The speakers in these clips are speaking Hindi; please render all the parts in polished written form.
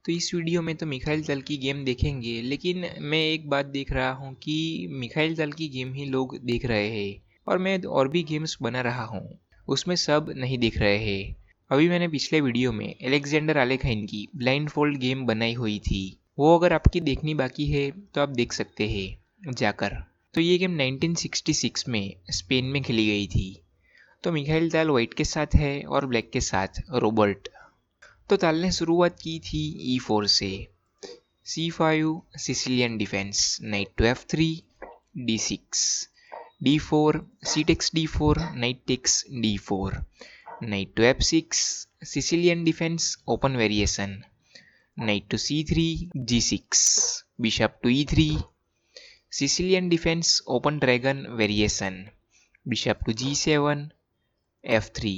तो इस वीडियो में तो मिखाइल tal की गेम देखेंगे, लेकिन मैं एक बात देख रहा हूँ कि मिखाइल tal की गेम ही लोग देख रहे हैं और मैं और भी गेम्स बना रहा हूँ, उसमें सब नहीं देख रहे हैं। अभी मैंने पिछले वीडियो में एलेक्जेंडर आलेखाइन की ब्लाइंड फोल्ड गेम बनाई हुई थी, वो अगर आपकी देखनी बाकी है तो आप देख सकते हैं जाकर। तो ये गेम 1966 में स्पेन में खेली गई थी। तो मिखाइल tal व्हाइट के साथ है और ब्लैक के साथ रॉबर्ट। तो ताल ने शुरुआत की थी E4 से। C5 Sicilian defence, knight to F3, D6, D4, C takes D4, knight takes D4, knight to F6, Sicilian defense, open variation, knight to C3, G6, bishop to E3, Sicilian defense, open dragon variation, bishop to G7, F3,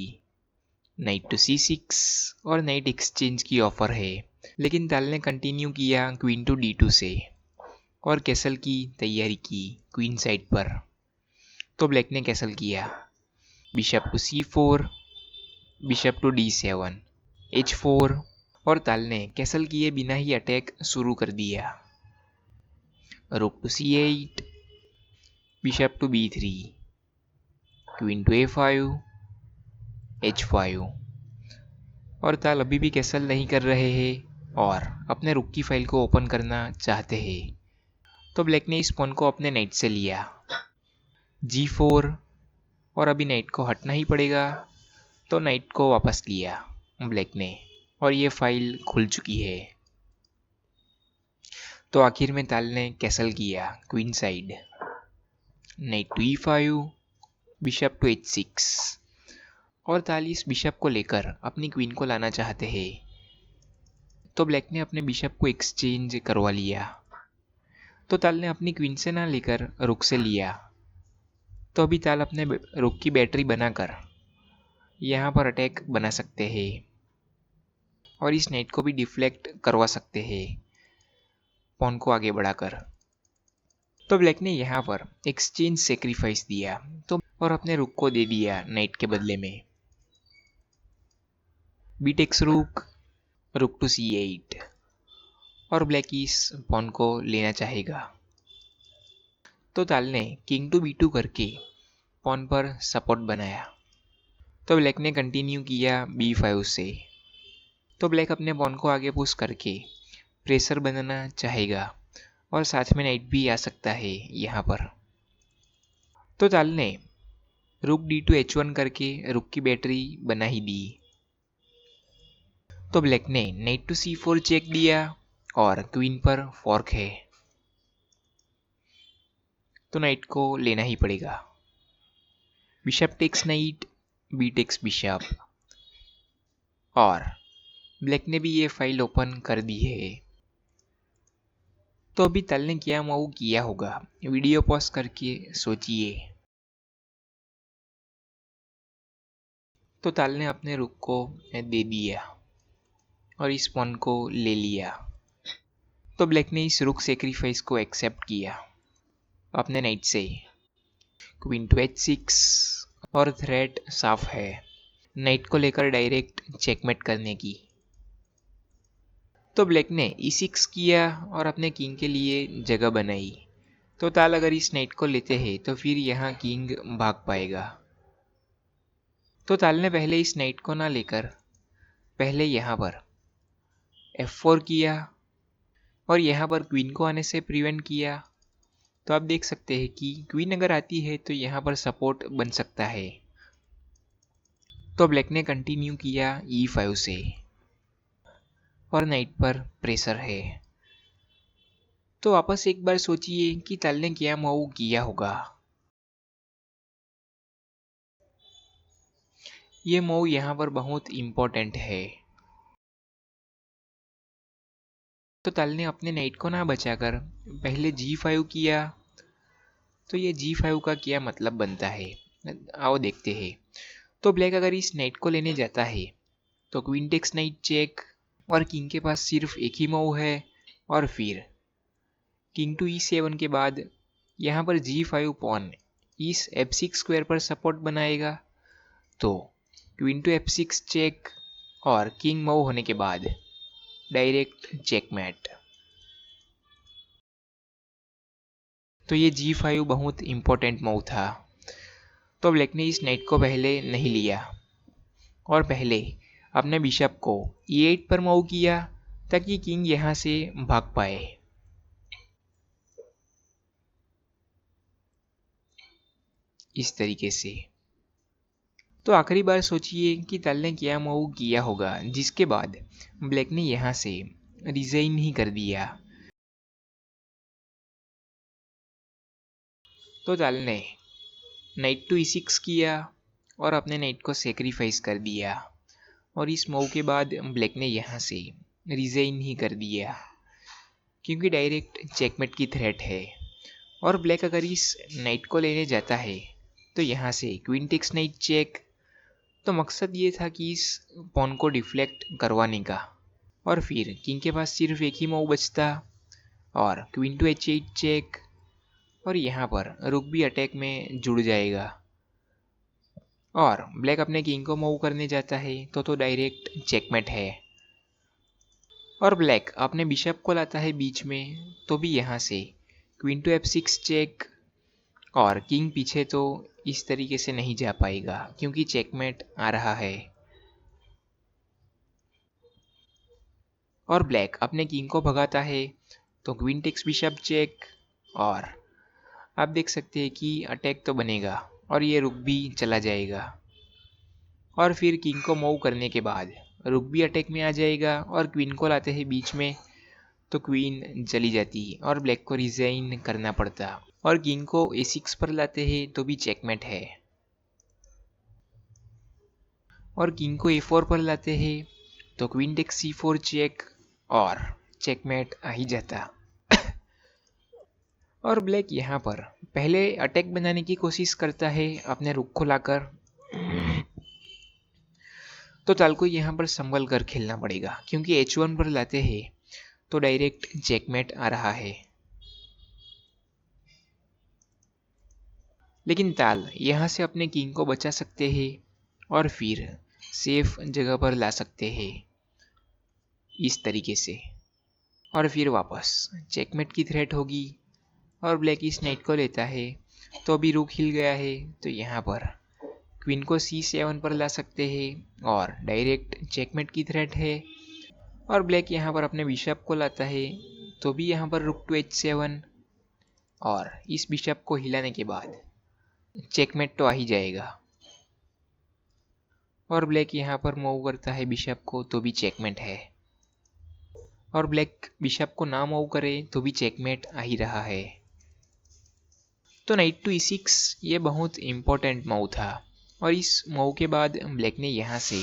knight to C6 और नाइट एक्सचेंज की ऑफर है, लेकिन ताल ने कंटिन्यू किया क्वीन टू D2 से और कैसल की तैयारी की क्वीन साइड पर। तो ब्लैक ने कैसल किया, bishop to C4, bishop to D7, H4 और ताल ने कैसल किए बिना ही अटैक शुरू कर दिया। Rook to C8, bishop to B3, queen to A5, H5 और ताल अभी भी कैसल नहीं कर रहे हैं और अपने रुक की फाइल को ओपन करना चाहते हैं। तो ब्लैक ने इस पॉन को अपने नाइट से लिया, G4 और अभी नाइट को हटना ही पड़ेगा, तो नाइट को वापस लिया ब्लैक ने और ये फाइल खुल चुकी है। तो आखिर में ताल ने कैसल किया queenside, knight to E5, bishop to H6 और ताल इस बिशप को लेकर अपनी क्वीन को लाना चाहते हैं। तो ब्लैक ने अपने बिशप को एक्सचेंज करवा लिया, तो ताल ने अपनी क्वीन से ना लेकर रुक से लिया। तो अभी ताल अपने रुक की बैटरी बनाकर यहाँ पर अटैक बना सकते हैं और इस नाइट को भी डिफ्लेक्ट करवा सकते हैं पॉन को आगे बढ़ाकर। तो ब्लैक ने यहाँ पर एक्सचेंज सेक्रीफाइस दिया तो और अपने रुक को दे दिया नाइट के बदले में। बी टेक्स रुक, रुक टू C8 और ब्लैक इस पॉन को लेना चाहेगा। तो ताल ने किंग टू B2 करके पॉन पर सपोर्ट बनाया। तो ब्लैक ने कंटिन्यू किया B5 से। तो ब्लैक अपने पॉन को आगे पुश करके प्रेशर बनाना चाहेगा और साथ में नाइट भी आ सकता है यहाँ पर। तो ताल ने रुक D2 H1 करके रुक की बैटरी बना ही दी। तो ब्लैक ने नाइट टू C4 चेक दिया और क्वीन पर फॉर्क है, तो नाइट को लेना ही पड़ेगा। Bishop takes knight, B takes bishop और ब्लैक ने भी ये फाइल ओपन कर दी है। तो अभी ताल ने क्या मूव किया होगा, वीडियो पॉज करके सोचिए। तो ताल ने अपने रुक को दे दिया और इस पॉन को ले लिया। तो ब्लैक ने इस रुक सेक्रीफाइस को एक्सेप्ट किया अपने नाइट से। क्वीन टू H6 और थ्रेट साफ है नाइट को लेकर डायरेक्ट चेकमेट करने की। तो ब्लैक ने E6 किया और अपने किंग के लिए जगह बनाई। तो ताल अगर इस नाइट को लेते हैं तो फिर यहाँ किंग भाग पाएगा। तो ताल ने पहले इस नाइट को ना लेकर पहले यहाँ पर F4 किया और यहाँ पर क्वीन को आने से प्रिवेंट किया। तो आप देख सकते हैं कि क्वीन अगर आती है तो यहाँ पर सपोर्ट बन सकता है। तो ब्लैक ने कंटिन्यू किया E5 से और नाइट पर प्रेशर है। तो वापस एक बार सोचिए कि ताल ने क्या मूव किया होगा। ये मूव यहाँ पर बहुत इम्पोर्टेंट है। तो ताल ने अपने नाइट को ना बचाकर पहले G5 किया। तो ये G5 का क्या मतलब बनता है, आओ देखते हैं। तो ब्लैक अगर इस नाइट को लेने जाता है तो क्वीन टेक्स नाइट चेक और किंग के पास सिर्फ एक ही मूव है और फिर किंग टू E7 के बाद यहाँ पर G5 पॉन इस F6 स्क्वायर पर सपोर्ट बनाएगा। तो क्वीन टू F6 चेक और किंग मूव होने के बाद डायरेक्ट चेकमेट। तो ये G5 बहुत इम्पोर्टेंट मूव था। तो ब्लैक ने इस नाइट को पहले नहीं लिया और पहले अपने बिशप को E8 पर मूव किया ताकि किंग यहाँ से भाग पाए। इस तरीके से। तो आखिरी बार सोचिए कि ताल ने क्या मूव किया होगा जिसके बाद ब्लैक ने यहाँ से रिजाइन ही कर दिया। तो ताल ने नाइट टू E6 किया और अपने नाइट को सेक्रीफाइस कर दिया और इस मूव के बाद ब्लैक ने यहाँ से रिजाइन ही कर दिया क्योंकि डायरेक्ट चेकमेट की थ्रेट है। और ब्लैक अगर इस नाइट को लेने जाता है तो यहाँ से क्वीन टेक्स नाइट चेक। तो मकसद ये था कि इस पॉन को डिफ्लेक्ट करवाने का और फिर किंग के पास सिर्फ एक ही मूव बचता और क्वीन टू H8 चेक और यहाँ पर रुक भी अटैक में जुड़ जाएगा और ब्लैक अपने किंग को मूव करने जाता है तो डायरेक्ट चेकमेट है। और ब्लैक अपने बिशप को लाता है बीच में तो भी यहाँ से क्वीन टू F6 चेक और किंग पीछे तो इस तरीके से नहीं जा पाएगा क्योंकि चेकमेट आ रहा है। और ब्लैक अपने किंग को भगाता है तो क्वीन टेक्स बिशप चेक और आप देख सकते हैं कि अटैक तो बनेगा और ये रुक भी चला जाएगा और फिर किंग को मूव करने के बाद रुक भी अटैक में आ जाएगा और क्वीन को लाते हैं बीच में तो क्वीन चली जाती और ब्लैक को रिजाइन करना पड़ता और किंग को A6 पर लाते हैं तो भी चेकमेट है और किंग को A4 पर लाते हैं तो क्वीन टेक्स C4 चेक और चेकमेट आ ही जाता। और ब्लैक यहाँ पर पहले अटैक बनाने की कोशिश करता है अपने रुक को लाकर तो ताल को यहाँ पर संभल कर खेलना पड़ेगा क्योंकि H1 पर लाते हैं तो डायरेक्ट चेकमेट आ रहा है। लेकिन ताल यहाँ से अपने किंग को बचा सकते हैं और फिर सेफ जगह पर ला सकते हैं इस तरीके से और फिर वापस चेकमेट की थ्रेट होगी और ब्लैक इस नाइट को लेता है तो अभी रुक हिल गया है तो यहाँ पर क्वीन को C7 पर ला सकते हैं और डायरेक्ट चेकमेट की थ्रेट है और ब्लैक यहाँ पर अपने बिशप को लाता है तो भी यहाँ पर रुक टू H7 और इस बिशप को हिलाने के बाद चेकमेट तो आ ही जाएगा और ब्लैक यहाँ पर मूव करता है बिशप को तो भी चेकमेट है और ब्लैक बिशप को ना मूव करे तो भी चेकमेट आ ही रहा है। तो नाइट टू E6 ये बहुत इम्पोर्टेंट मूव था और इस मूव के बाद ब्लैक ने यहाँ से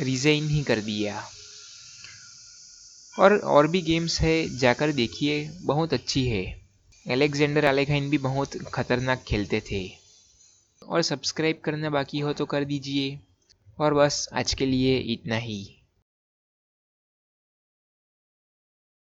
रिजाइन ही कर दिया और भी गेम्स है जाकर देखिए बहुत अच्छी है। अलेक्जेंडर आलेखाइन भी बहुत खतरनाक खेलते थे और सब्सक्राइब करना बाकी हो तो कर दीजिए और बस आज के लिए इतना ही।